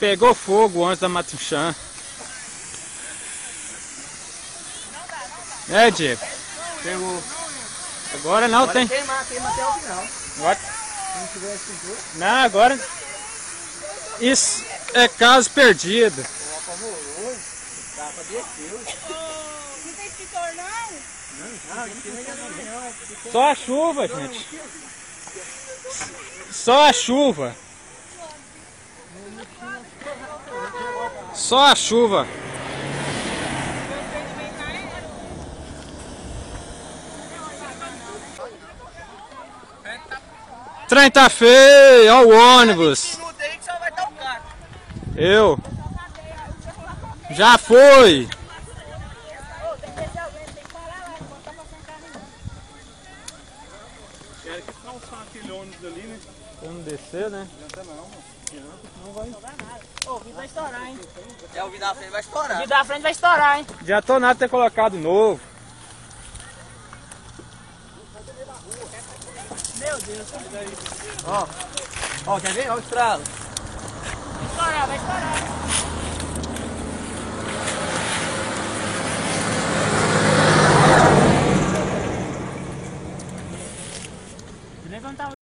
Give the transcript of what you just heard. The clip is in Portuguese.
Pegou fogo antes da Matuchã. É, Diego. Pegou. Agora não Agora tem. Queima até o final. Agora... Se não tiver cintura. Não, agora. Isso é caso perdido. Ó, apavorou. Dá pra descer. Não tem extintor não? Não, em cima não. Só a chuva, gente. Só a chuva. Só a chuva. O trem tá feio, olha o ônibus. Eu. Já foi. Quero que calçar aquele ônibus ali, né? Vamos descer, né? Não vai estourar, hein? É, o vidro da frente vai estourar. O vidro da frente vai estourar, hein? Já tô nada ter colocado novo. Meu Deus. Ó, quer ver? Olha o estralo. Vai estourar, vai estourar.